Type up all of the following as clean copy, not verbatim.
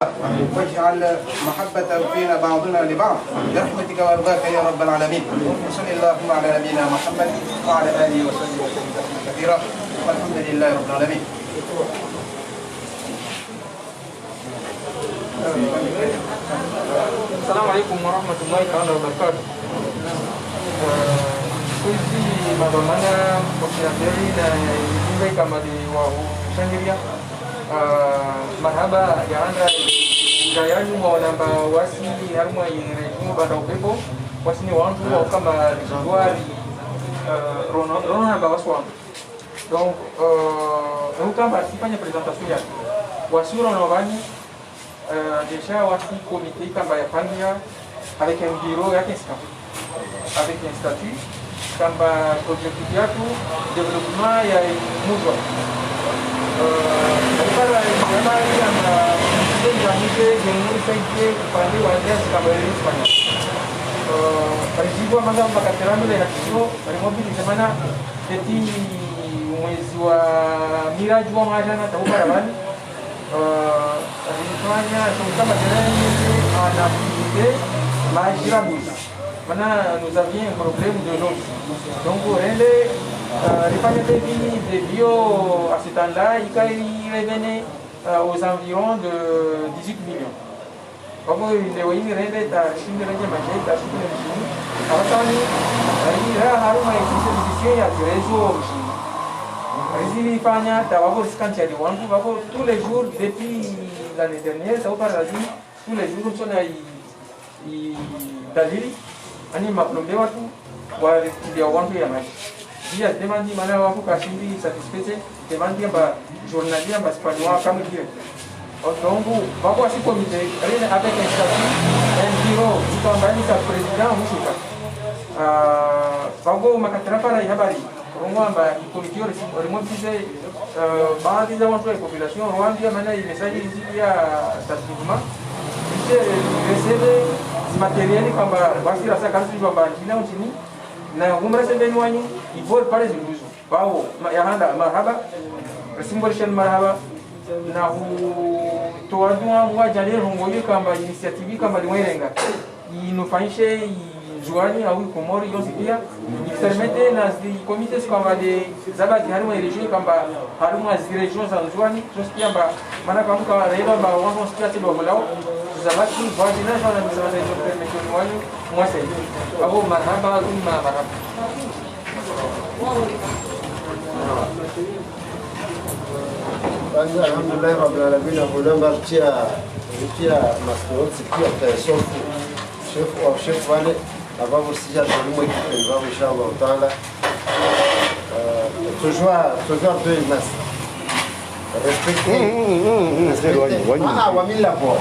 واجعل محبة فينا بعضنا لبعض برحمتك ورضاك يا رب العالمين. وصل اللهم على نبينا محمد وعلى آله وصحبه وسلم تسليما كثيرا والحمد لله رب العالمين. السلام عليكم ورحمة الله تعالى وبركاته. Kuzi mabamana wakiambiri na ijumbe kama di wa ushangiria marhaba yaanda gayani wa namba wasi harma yirejumu banda upepo wasi ni wantu wa kama rizwari rona ba waswa. Donc eu kama sifanya presentation yake wasura na wabani déjà wasi comité kama ya pangia avec un bureau yake avec un statut kamba objectif yako development ya muzwa para jamani na ndio jamii saidi kupande wa ndia kama ile Hispania alijibu mambo makaterano ile hakio alimwambia jamani eti mwezi wa miraji wa majana tabuka rabani alifanya kama jirani anapige majirabuza. Maintenant, nous avions un problème de l'eau. Donc, les familles de bio à ce temps-là, ils revenaient aux environs de 18 millions. Donc, les voyants revenaient à Chine, à Chine. Alors, il y a un réseau. Les familles tous les jours, depuis l'année dernière, ça va par tous les jours, nous sommes ani maplombe watu walikidia wantu ya maji dia demandi mana wako kashindi satisfaite demandi amba journalier amba spanwa kama kile donc wako asi comité rien avec un statut un bureau tout en bas ni président mushika wako makatara para habari romwa amba comité remontize baadhi za watu wa population rwanda mana message ya statistique recebe materiali kwamba basi rasa kazi kwamba kila nchini na umra sendeni wanyu ivol pale ziluzo bao ya handa marhaba simbolishan marhaba na toadua mwaja leo ngoli kwamba initiative kwamba liwerenga inofanyishe juani au komori yote pia permete na zi comités kwamba de zabati harimo region kwamba harimo az region za juani sio kwamba maana kwa leo ba wao sikiati ba mulao zabati voisinage na mzee ndio permission wanyu mwase abo marhaba umma marhaba. Alhamdulillah rabbil alamin akulamba pia masnoti pia chef wale ambao sija tulimwe kwa inshallah taala toujours de nas respecter wamila kwa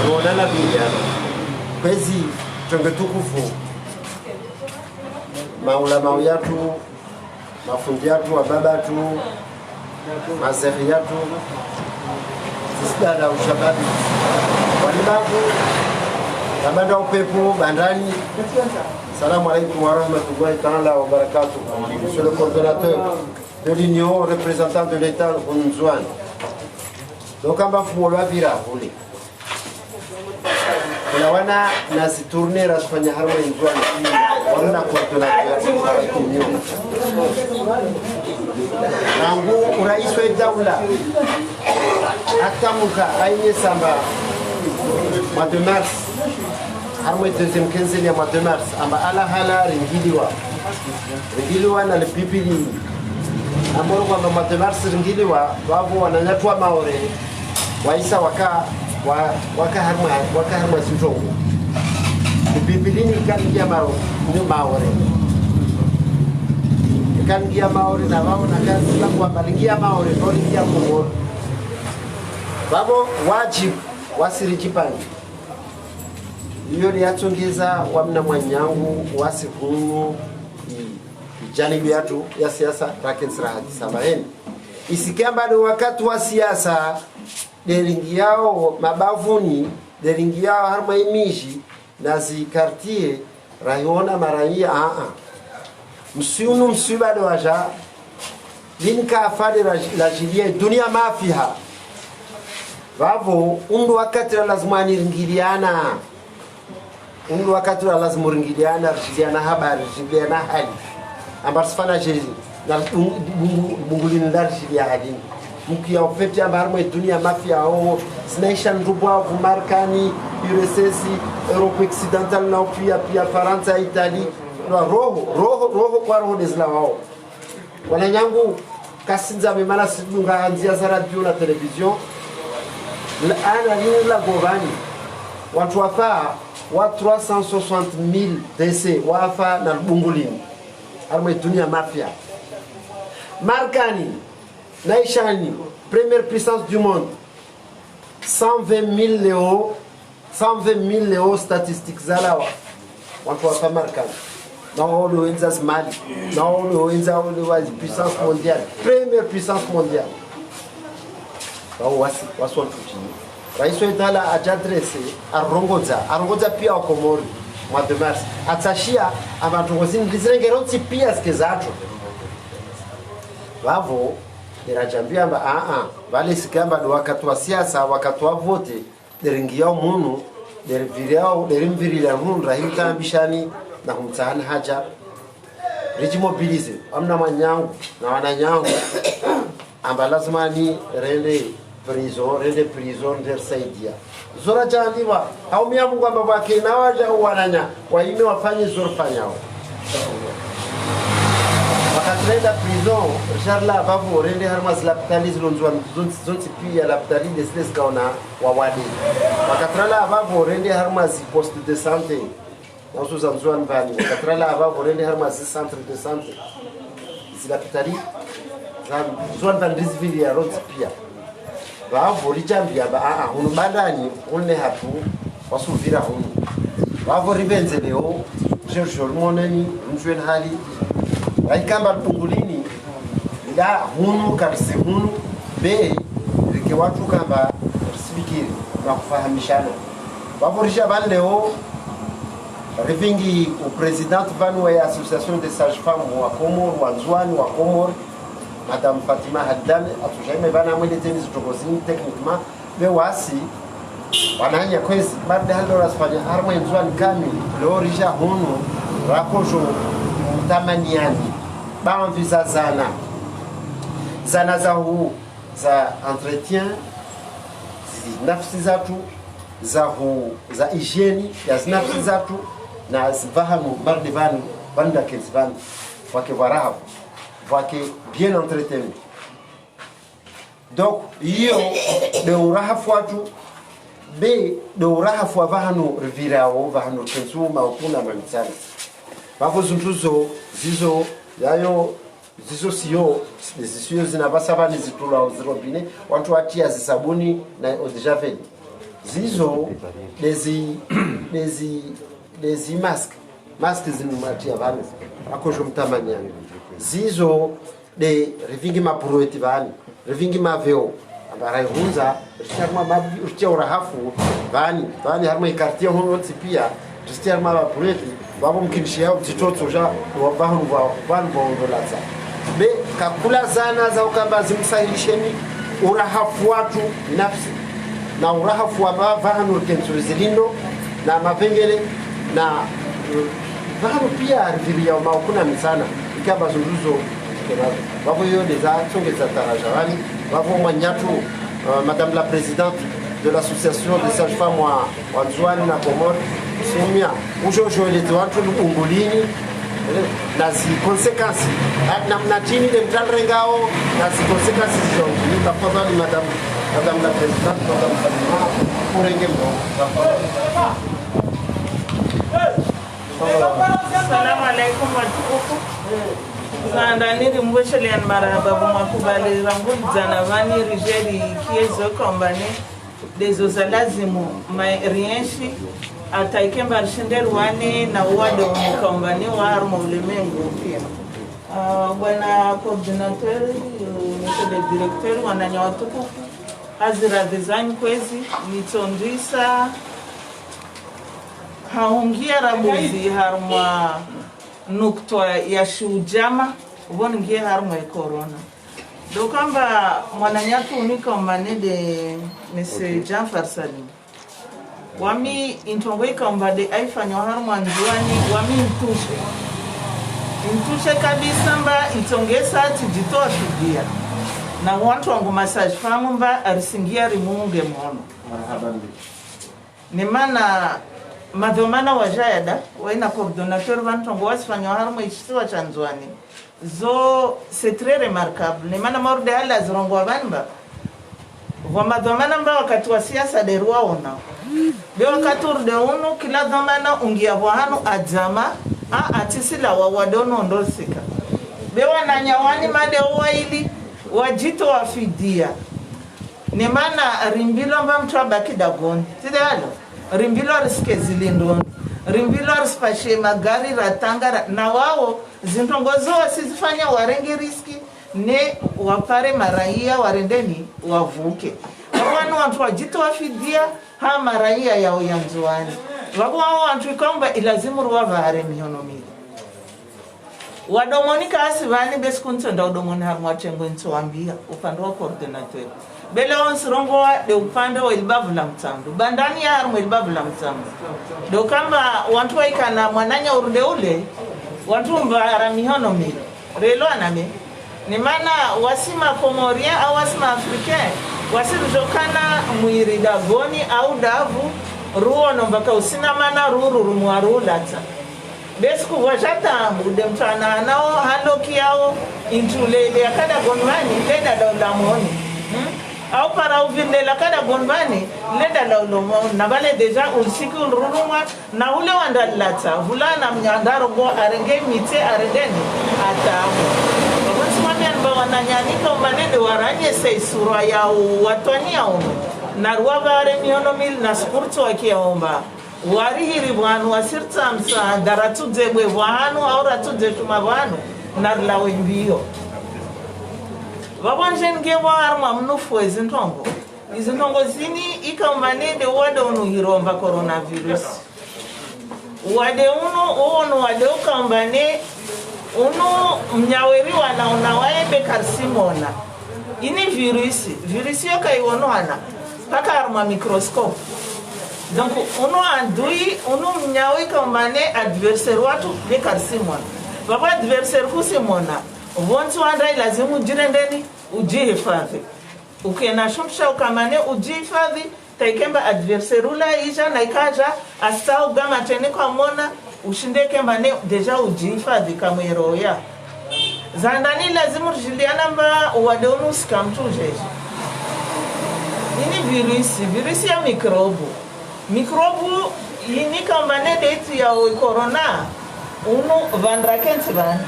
kuonana pia kwezi tungetukufu maulama yetu mafundi yetu wa baba tu mazeri yetu sisi ushababi walibabu kabanda upepo bandani. Salam alaikum wa rahmatullahi ta'ala wa barakatuh. Monsieur le coordonnateur de l'Union, représentant de l'État au Nzouane. Donc, on va faire vira voler. Kuna wana nasi tourner rasfanya harma Nzouane. Wana coordonnateur de l'Union. Nangu urais wa dawla. Atamuka aine samba mois de mars. Harma deuxième quinzaine ya mois de mars amba ala hala ringiliwa na lipipili amoro kwa mois de mars ringiliwa wao wananyatwa maore waisa waka harma sitongo lipipili ni kangia maro ni maore kangia maore na wao na kazi yangu ambalingia maore ndio ingia kwa babo wajibu wasirijipangi hiyo ni atongeza wamna mwanyangu wasikunu janibi yatu ya siasa lakini sirahati samaheni isikia bado wakati wa siasa deringi yao mabavuni deringi yao harma imiji na zikartie raiona maraia msiunu msibado waja linka afali la jilia dunia mafiha vavo undu wakati lazima niringiliana undu wakati lazima ringiliana rijiliana habari rijiliana hali ambar sifana jeri na bungulini ndar jilia hali mkia ofeti ambar mo dunia mafia o zinaisha ndubwa vumarkani URSS Europe occidental na pia Faransa Italy roho kwa roho desla wao wananyangu kasinza memana sidunga anzia za radio na television ana nini la govani watu wafa wa 360,000 décès wafa na bungulini arme dunia mafia markani naishani première puissance du monde 120,000 leo statistiques zalawa watu wafa markani na wale wenza Mali na wale wenza wale puissance mondiale première puissance mondiale wao waso tuchini rais wetu ajadresse arongoza pia Komori mwa de mars atashia abantu ngozini lizirengeronti pia skezato wavo irajambia amba vale sikamba do wakati wa siasa wakati wa vote deringia munu derimvirila munu rahita ambishani na kumtahani haja rijimobilize amna manyangu na wananyangu amba lazima ni rende prison der saidia zora jandiwa au miamu kwamba wake na waja wananya waime wafanye zora fanyao wakatenda prison charla babu rende harmas lapitali zonzi pia lapitali desles kaona wawadi wakatrala babu rende harmas poste de santé na usuza mzwani bani wakatrala babu rende harmas centre de santé zilapitali zwan van risvili ya roti pia vavo lijambia hunu bandani une hapu wasuvira hunu vavo rivenze leo George Moneni mjwen hali aikamba bungulini ila hunu karisi hunu be rike watu kamba risibikiri na kufahamishana vavo rijabani leo rivingi au président vanu ya association des sages-femmes wa Komoro wa Nzwani wa Komoro Madame Fatima Haddad atujaime bana mwele teni zitogozini techniquement be wasi wananya kwezi baada halo rasfanya arma Nzwani kami leo rija hunu rakojo tamaniani baamvisa zana za huu za entretien nafsi zatu za hygiene ya nafsi zatu na zifahamu barde banda kezvan wake warahabu wake bien entretenu donc iyo de urahafu watu be de urahafu wa vahanu rivirao vahanu kensuma ukuna mamitsana bafo zuntuzo zizo yayo zizo siyo zinabasabani zitula uzirobine watu watia zisabuni na eau de javel zizo dezi mask zinumatia vani akojo mtamanyani zizo de rivingi mapurueti vani rivingi maveo ambarai hunza risharma mabi urtia urahafu vani harma ikartia hono pia ristia mapurueti babo mkinishia utitoto ja wabahunu vanu vaondolaza be kakula zana za ukamba zimsahilisheni urahafu watu nafsi na urahafu wa vanu kensuzilindo na mapengele na vanu pia riviria maukuna misana ikamba zunduzo babo yo deza tsongeza tarajawani babo mwanyatu madame la présidente de l'association des sages-femmes wa Nzwani na Komoro semia ujojo ile watu ungulini na zi consequences na chini de mtalrengao na zi consequences hizo ni tafadhali madame la présidente madame Fatima kurenge mbo. Assalamu alaikum watukufu. Zandaniri mbweshelian maraba bumakubali ranguni zanavani rijeli kiezo kombani dezo zalazimu rienshi ataikemba arshenderwani na uwade umukombani wa harma ulimengu pia. Bwana coordinateur, monsieur le directeur, wananya watukufu hazira design kwezi nitondisa haungia rabuzi harma nukto ya shujama ubon ngie harma corona Donc amba mwananyatu unika mbane de Monsieur Jean Farsali. Wami intongweka mbade aifanya harmu anjuani wami intushe kabisa mba itongesa ati jitoa fidia. Na watu wangu massage famu mba arisingia rimunge mwono. Ni mana madhomana wajayada waina coordinateur vantongo wasifanya harmu ishtiwa chanzuani. Zo c'est très remarquable. Ni mana morde ala zirongwa vanba. Vama dhamana mba wakati wa siasa derua ona. Be wakati urde unu kila dhamana ungia wahanu ajama atisila wadono ondosika. Be wananyawani made uwa ili wajito wafidia. Ni mana rimbilo mba mtu wabaki dagoni. Tide halo? Rimbilo riske zilindoni. Rimbilo rispashe magari ratanga na wao zintongozo wasizifanya warengi riski ne wapare maraia warendeni wavuke. Wanu wantu wajito wafidia ha maraia yao yanzuani. Wabu wantu ikomba ilazimu ruwa vare mihonomili. Wadomonika asivani beskunto nda udomoni haru wachengo ntuambia upande wa coordinateur. Bele onsirongo de upande wa ilbavu la mtambu. Bandani ya haru ilbavu la mtambu. Do kamba wantu waikana mwananya urude ule wantu mbara mihonomili. Relo aname. Ni mana wasima Komoria au wasima Africain wasirujokana mwiri dagoni au davu ruo nombaka usina mana ruru rumuaru lata. Besku wajata mbude mtana nao haloki yao intulele akada gonvani leda laulamoni. Au para uvinde lakada gonvani leda laulamoni. Nabale deja ulsiki ulruruma na ule wanda lata. Hula na mnyandaro go arenge mite aredeni atamu. Wananyanika umanende waranye seisura ya watwani ya umu na ruwavare mihonomili na spurtu wakia umba warihiri wanu wasirta msa daratu zebwe wanu au ratu zetuma wanu na rulawe mbio wabanjenge warma mnufu izintongo zini ika umanende wade unu hiromba coronavirus wade unu wade uka umbane uno mnyaweri wana unawaebe karsimona ini virusi yoka iwono wana paka arma microscope donc uno andui uno mnyawe kambane adversaire watu be karsimona baba adversaire kusimona wontu andai lazimu jirendeni ujihifadhi ukena shumsha ukamane ujihifadhi taikemba adversaire ula isha na ikaja astau gama tene kwa mona ushindeke mbane deja ujihifadhi kama eroya zandani lazimu jiliana mba wadonu skamtujeje ini virusi ya mikrobu ini kambane date ya corona uno vandrakensi van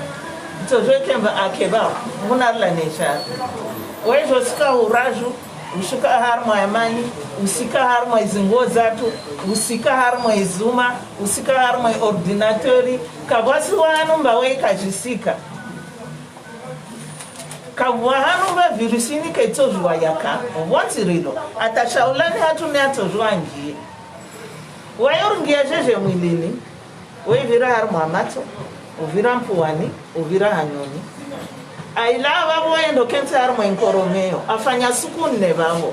tojoke mba akeba munarla nesha wejo sika uraju ushuka harma yamani usika harma izingo zatu usika harma izuma usika harma ordinatori kabasi wanu mbawe kajisika kabwahanu mba virusini kaitozwa yaka wanti rilo atashaulani hatu ni atozwa ngie wayorungia jeje mwilini wevira harma amato uvira mpuwani uvira hanyoni aila babo endo kente harma inkoromeo afanya suku nne babo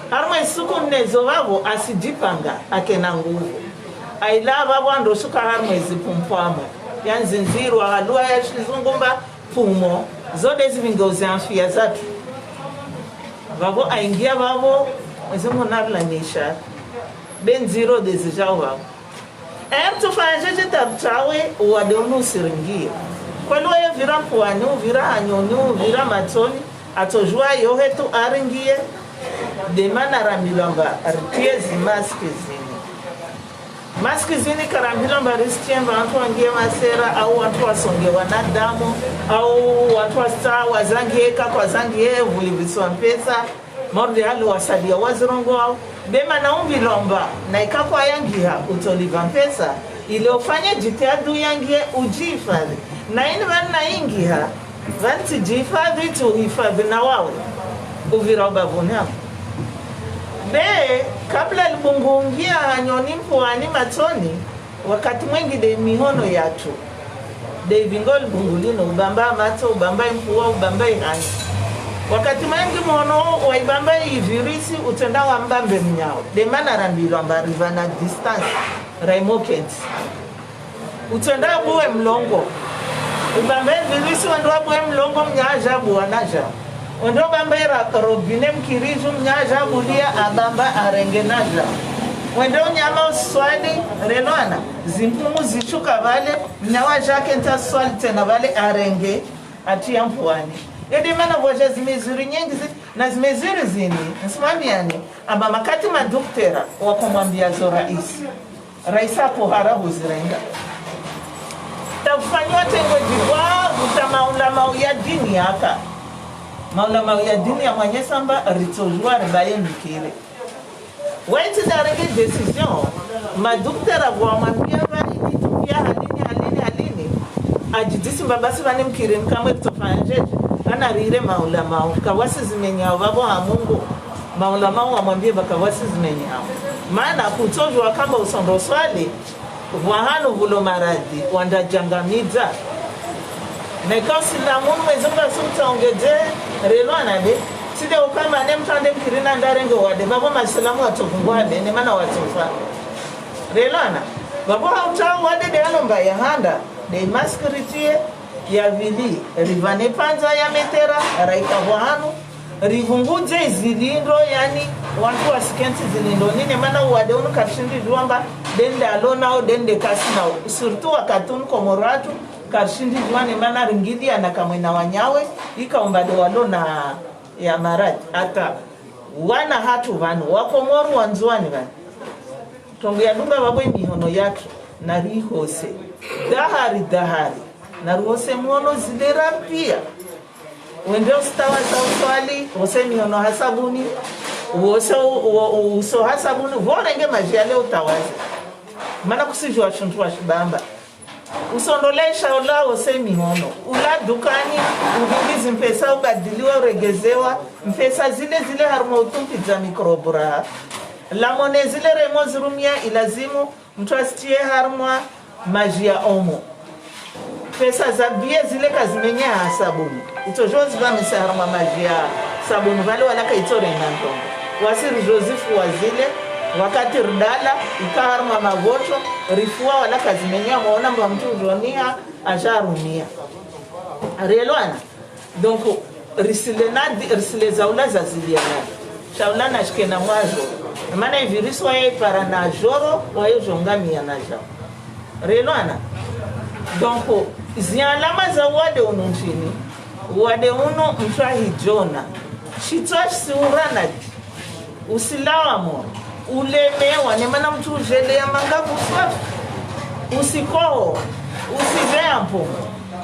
harma suku nne zo babo asijipanga akena nguvu aila babo ando suka harma izipumpwamo yanzinziru ahalua ya shizungumba pumo zode zivingozi amfia zatu babo aingia babo mwezimu nabla nisha benziro dezijao babo tufanje jitabuchawe uwadonu siringia kwelo ya vira mpuani uvira hanyoni uvira matoni atojua yohetu aringie demana rambilomba aritiezi maski zini karambilomba ristiemba watu wangie masera au watu wasongewa na damu au watu wasta wazangieka kwa zangie vuliviswa mpesa morde hali wasadia wazirongo au bema na umbilomba na ikakwa yangia utoliva mpesa iliofanya jiteadu yangie ujifadhi na ini wana ingia vanti jifadhi tu hifadhi na wawe uvira ubavuni hapo be kabla libungungia hanyoni mpuani matoni wakati mwengi de mihono yatu de vingol bungulino ubamba mato ubamba mpuwa ubamba ihani wakati mwingi mwono waibamba ivirisi utenda wa mbambe mnyao demana rambilo ambari vana distance raimokent utenda buwe mlongo ubambe virisi wandwa buwe mlongo mnyaja buwanaja wando bambera robine mkirizu mnyaja bulia abamba arengenaja wendo nyama uswali renwana zimpumu zishuka vale mnyawa jake nta swali tena vale arenge atia mpuani edi mana voja zimezuri nyingi na zimezuri zini nsimamiani amba makati madoktera wakumwambia zo raisa kuhara huzirenga tafanywa tengo jibwa vuta maulama ya dini haka maulama ya dini ya mwenye samba ritojua ribaye mikire waiti darege decision madoktera wamwambia vani nitupia halini ajidisi mbabasi vani mkire mkamwe kutofanya ana rire maulama kawasi zimenyao babo ha Mungu maulama wamwambie bakawasi zimenyao maana kutojwa kama usondo swali wahano vulo maradhi wandajangamiza na kasi la Mungu mezonga sumta ongeje relwana de side ukama ne mtande mkirina ndarengo wade babo masalamu atokungwade ne mana watofa relwana babo hautao wade de alomba ya handa de maskritie ya vili rivane panza ya metera raika wahanu rivunguze zilindo yani watu wasikenti zilindo nini mana wade unu karshindi juamba dende alona au dende kasina surtu wakatunu komoratu karshindi juane mana ringidi anakamwena wanyawe ikaombade walona ya marati hata wana hatu vanu wakomoru wanzuani vanu tongu ya dunga wabwe mihono yatu na rihose dahari na ruhose mwono zilera pia wende ustawa za uswali wose mihono hasabuni wose uso hasabuni vorenge majiale utawaze mana kusijua shuntu wa shibamba usondolesha ula wose mihono ula dukani uvingizi mpesa ubadiliwa uregezewa mpesa zile haruma utumpi za mikrobura lamone zile remo zirumia ilazimu mtu asitie haruma majia omo pesa za bie zile kazimenya sabuni utojozi ba misarma majia sabuni vale wala kaitore nantongo wasiri Joseph wazile wakati rdala ikaharma magocho rifua wala kazimenya muona mtu ronia ajarumia relwana donc risile zaula za ziliana shaula na shikena mwazo maana virus wae para na joro wae jongamia na jao relwana donc zialama za wade uno nchini wade uno mtrahijona shitoshi uranati usilawa mo ulemewa ni mana mtu ujele ya mangabu swafu usikoho usivempo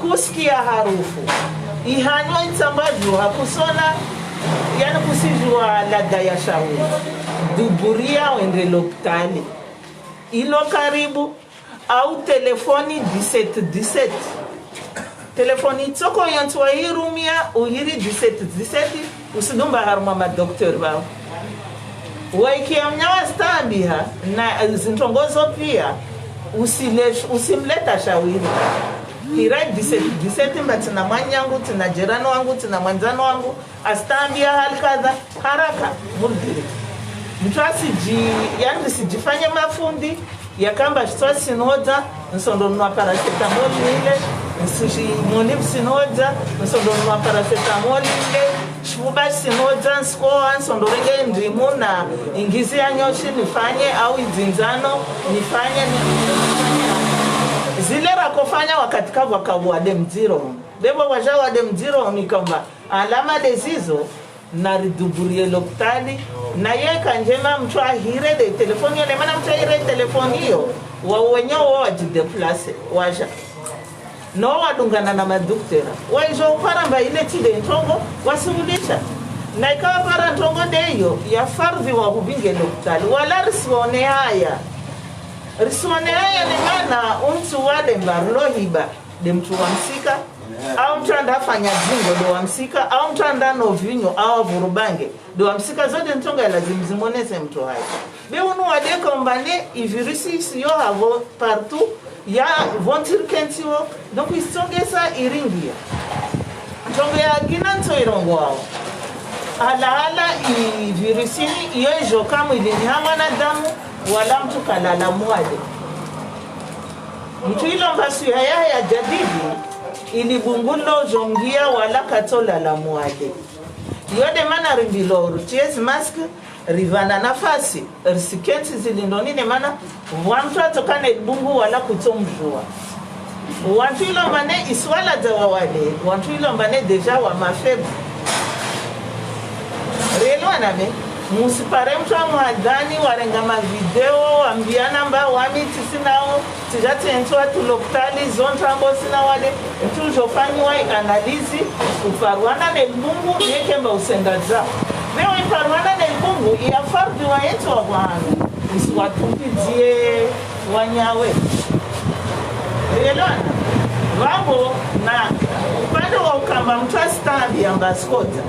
kusikia harufu ihanywa itambaju hakusona yani kusijua lada ya shauri duburia wende loktali ilo karibu au telefoni 17 telefoni tsoko yantwa hirumia uhiri 17 usidumba haruma madokter bao waikia mnyawa stambiha na zintongozo pia usimleta shawiri hirai 17 mba tina mwanyangu tina jirano wangu tina mwanzano wangu astambia halikadha haraka murdiri mtu yani sijifanye mafundi ya kamba shitoa sinoja nsondo nwa paracetamol ile nsushi monib sinoja nsondo nwa paracetamol ile shuba sinoja nskoa nsondo renge ndimu na ingizi ya nyoshi nifanye au izinzano nifanye zile rakofanya wakati kavu wakabuade mziro debo wajawade mziro nikamba alama dezizo na riduburie loktali na yeka njema mtu ahire de telefoni yale mana mtu ahire telefoni hiyo wenyewe wajideplace waja no wadungana na madoktera waizo paramba ile tide ntongo wasimulisha na ikawa para ntongo deyo ya farvi wa hubinge loktali wala risone haya ni mana mtu wade mbarlo hiba de mtu wa msika au mtu andafanya zingo do wamsika au mtu andano vinyo au vurubange do wamsika zote ntonga lazima zimoneze mtu hai be unu wadeka mbane ivirusi siyo havo partout ya vontir kentiwo donc isongesa iringia ntonga ya gina nto irongo wao alaala virusi iyo ijoka mwilini ha mwanadamu wala mtu kalala mwale. Mtu ilomba suya ya jadidi ili bungulo jongia wala katola la mwale. Yode mana rimbiloru tiezi mask rivana nafasi risiketi zilindonine mana wamtu atokane bungu wala kutomjua. Wantu ilombane iswala dawa wale, wantu ilombane deja wa mafebu. Relo aname, musipare mtu wa muadhani warenga mavideo, wambiana mba wami tisinao, tijati entu wa tuloptali, zonta ambo sina wale, mtu ujofanyi wa analizi, uparuana na mbungu, yeke mba usengaza. Meo iparuana na mbungu, iafardi wa entu wa wanu, usiwatumpizie wanyawe. Relo aname, wabo na upande wa ukamba mtu wa standi ya mbaskota,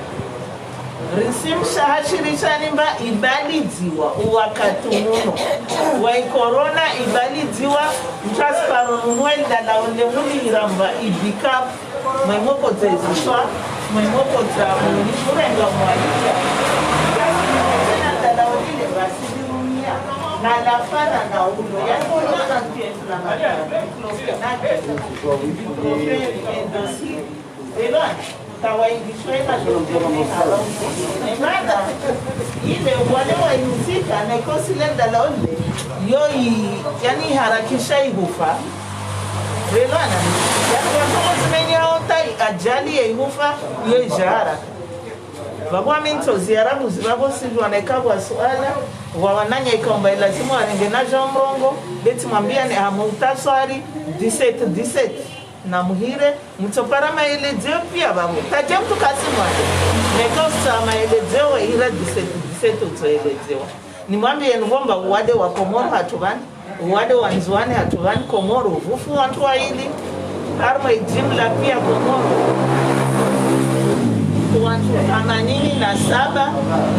risimsha hashirishani mba ibalidziwa uwakatumuno wa corona ibalidziwa mtasparonwel dala ole muliramba ibika mwemoko zeziswa mwemoko za munishurenga mwalika tena dala ole basidirumia na la fara na ulo ya kona antienfla na elon kawaidishweka emada ile wale wahusika na ikosi lenda laole yoi yani harakisha ihufa relana yani watoto zimenya otai ajali ya ihufa yoi jahara babwa minto ziarabu zibabo sivyo wanaikabwa suala wawananya ikaomba ilazimu warengenaja mrongo beti mwambia ni hamutaswari 17 na muhire mtopara maelezeo pia babu taje mtu kasi mwake nekosa maelezeo ila 17 utoelezewa ni mwambie ngomba uwade wa Komoro hatuvani uwade wa Nzwani hatuvani Komoro uvufu watu wa hili arma jimla pia Komoro watu 87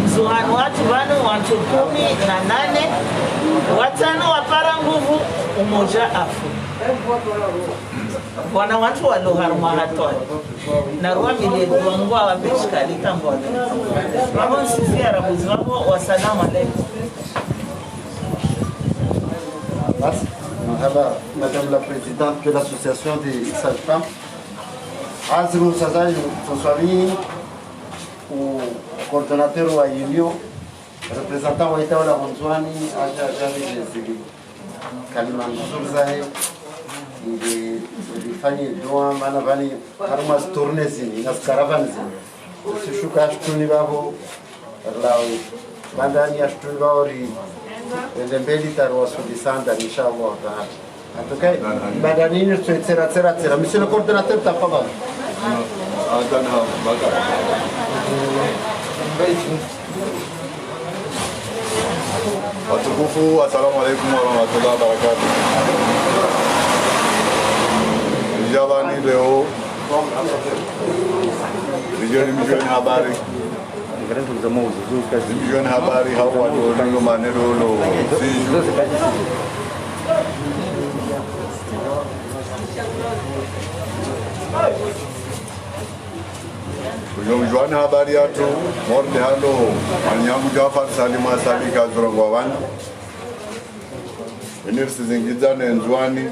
Nzwani watu wanu watu 18 watano wapara nguvu umoja afu wana watu waloharuma hatoni na ruwa milieduangua wabishkali tambone wabon sisi arabuzi wabo wasalamu alaikum. Madame la Présidente de l'Association des sages-femmes, Azimou Sazaj Fonswami, o coordonateur wa Union, représentant wa Itawa la Ronzwani, Aja Jami Jezili, Kaliman Zurzahe, ilifanya doa maana vani haruma tourne zini na caravan zini sishuka ashtuni babo lao bandani ashtuni babo ri ndembeli tarwa sudisanda inshallah taala atokai bandani ni tsera monsieur le coordinateur tafadhali adana baga watukufu assalamu alaykum wa rahmatullahi wa barakatuh. Javani leo milioni habari milioni habari hao watu maneno lo Kujumjuana habari yatu morte halo manyangu Jafar Salima Salika Zurangwawan Enirsi zingizane Nzwani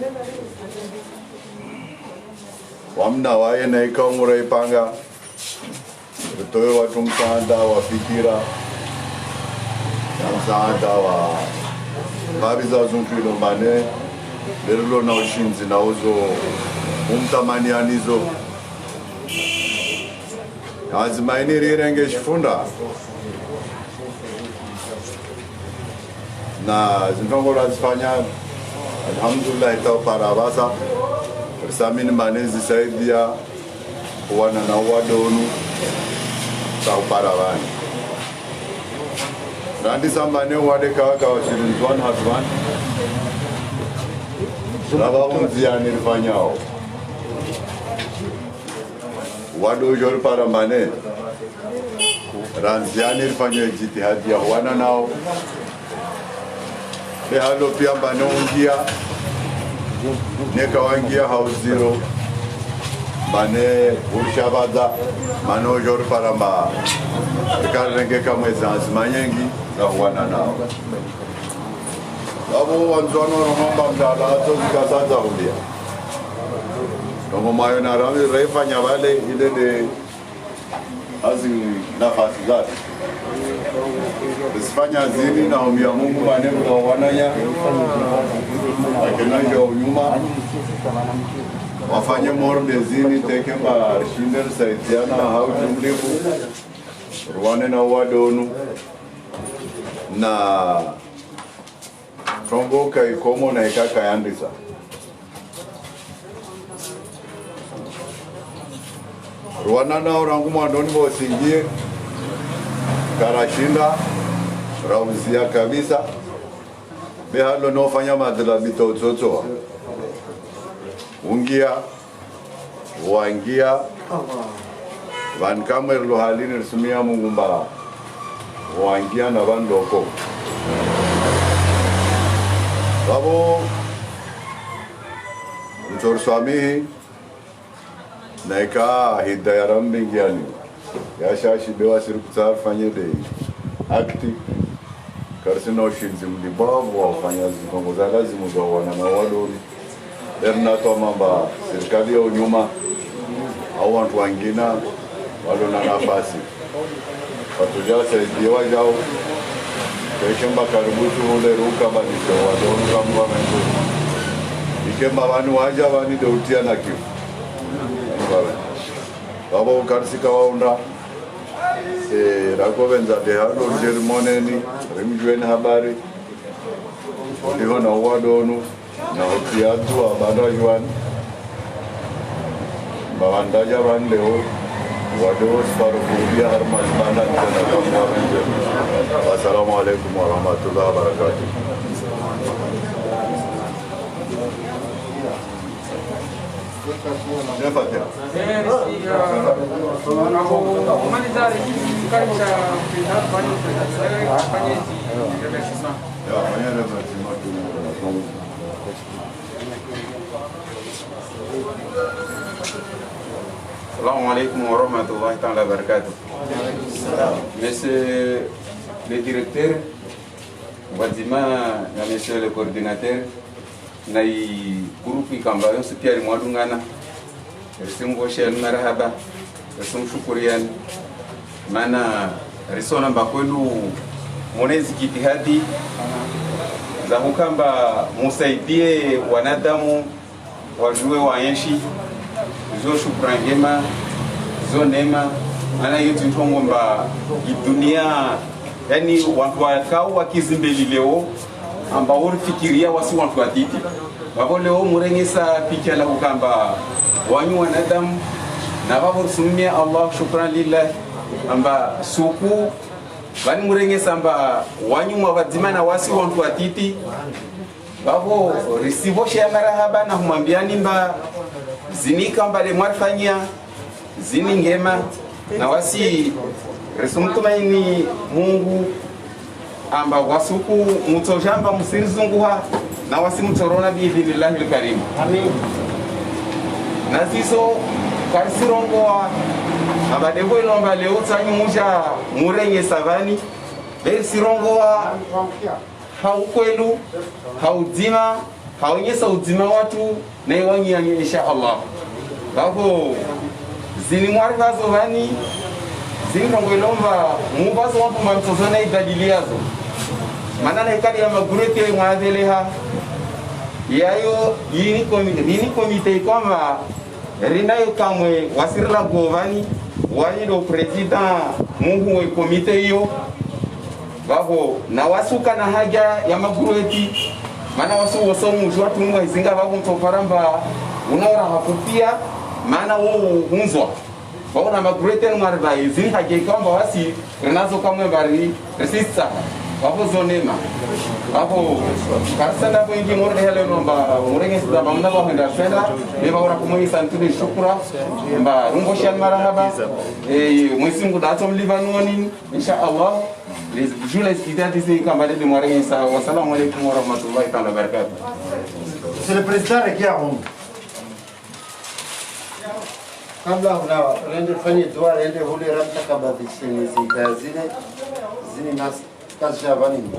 wamna waye na ikaumura ipanga utoe watu msaada wa fikira na msaada wa babi za zunkwilo mbane berilo na ushinzi na uzo umtamani anizo azimaini rirenge shifunda na zintongola zifanya alhamdulillah itawapara basa Samini manezi saidia wana na wadonu sa uparavani. Randi sambane wade kawaka wa shirinzwan hatwan. Rababu mziani rifanyao. Wado ujori parambane. Ranziani rifanyao jitihadi ya wana nao. Lehalo pia mbane ungia. Neka wangia house zero bane urshabaza mano jor paramba karenge kamwe zanzimanyengi na huana nao abo wanzono romba mdala to zikazaza hulia Nomo mayo na rami refanya wale ile de azi nafasi zake Bisifanya zini na umia Mungu maneno na wananya akina ndio nyuma wafanye morbe zini teke ba shinder saitiana hau jumlifu ruwane na wadonu na trongo kai komo na ikaka yandisa ruwana na orangu mwandoni bosingie karashinda rauzia kabisa behalo no fanya madela bitototoa ungia wangia van kamer lo halini sumia mungumba wangia na van loko babo mtor swami naika hidayaram bingiani ya shashi bewa sirkutsar fanye de akti karsino shinzi mlibavu wafanya zikongo za lazimu za wana na wadori erna to mamba serikali ya unyuma au watu wengine walo na nafasi watuja saidiwa jao keshamba karibu ule ruka banisho wadonu kama mendo ikemba wanu waja wani doutia na kifu babo karsika waunda rakovenza de halo jermoneni rimjweni habari ndiho na wadonu na otiatu abandajwan bawandaja ban leo wados farukudia harmas banda tena kama wenje assalamu alaikum warahmatullahi wabarakatuh Assalamu alaikum wa rahmatullahi wa barakatuh. Monsieur le directeur, Wadima, monsieur le coordinateur, Nai groupe Kambayo Supiari Mwadungana, Risimbo Shell Marahaba, Risum Shukurian, Mana Risona Bakwelu, Monezi Kitihadi, Zahukamba musaidie wanadamu wajue waenshi zo shukrangema zo nema ana yetu ntongomba dunia yani watu wakao wakizimbeli leo ambao walifikiria wasi watu watiti babo leo murengesa picha la ukamba wanyu wanadamu na babo sumia Allah shukran lillah amba suku bani murengesa amba wanyu mwadima na wasi watu watiti babo risibo shia marahaba na humambiani mba zini kamba le mwarfanya zini ngema na wasi risumtumaini Mungu amba wasuku mutojamba musirizunguha na wasi mutorona biidhinillahi alkarim amin nazizo karsirongoa abadebo ilomba leo tsanyu muja murenye savani bersirongoa haukwelu haudima haunyesa udima watu na iwanyi insha Allah babo zini mwarifazo vani zini rongoilomba mubazo watu mamtozona idadiliazo manana ikali ya magurete mwadeleha yayo yini komite kwamba rinayo kamwe wasirila govani wani do president mungu wa komite hiyo babo na wasuka na haja ya magureti mana wasu wasomu watu mwa izinga babo mtoparamba unaora hakupia maana wao hunzwa babo na magureti mwarba izini haja kwamba wasi renazo kamwe bari resista babo zonema babo karsanda wengi morde hele nomba murenge sida bamna ba henda fenda be ba ora kumoi santuni shukura mba rungo shan marahaba mwezi mungu datom livanoni insha Allah les jules idadi zi kambale de murenge sa wa salamu alaykum wa rahmatullahi wa barakatuh. C'est le président qui a honte. kabla unawa uende fanye dua uende hule rabta kabadhisheni zita zile nas kazi shabani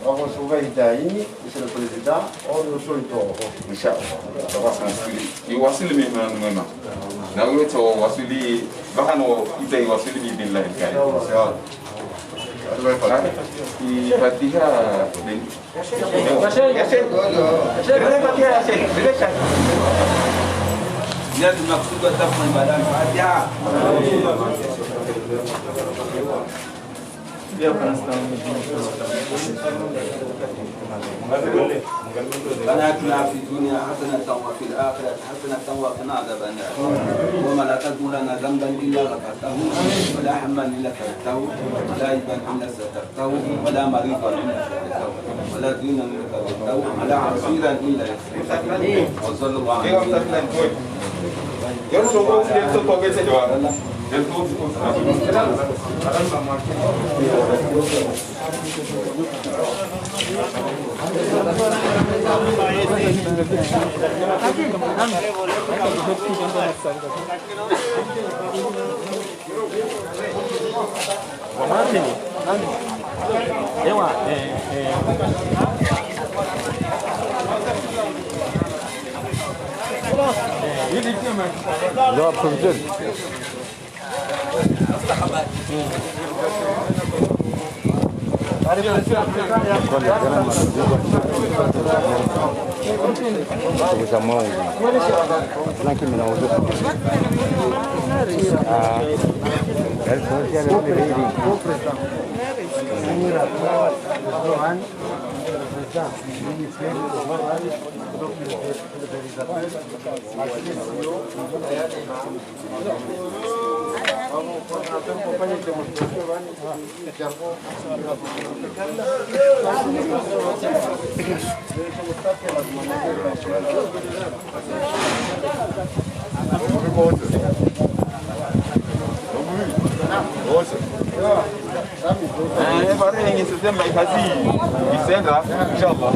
wako suga itaini monsieur le président on le solito inshallah iwasili mema na weto wasili bahano itai wasili billahi kai inshallah Fatiha زيادة المقصود والدفع البدن فاتحة ربنا آتنا في الدنيا حسنة وفي الآخرة حسنة وقنا عذاب النار وما لا تدع لنا ذنبا إلا غفرته ولا حما إلا فرجته ولا عيبا إلا سترته ولا مريضا إلا شفيته ولا دينا إلا قضيته ولا عسيرا إلا يسرته وصلى الله عليه وسلم جواب سجل Baru yang ingin September kasih Desember, insyaAllah.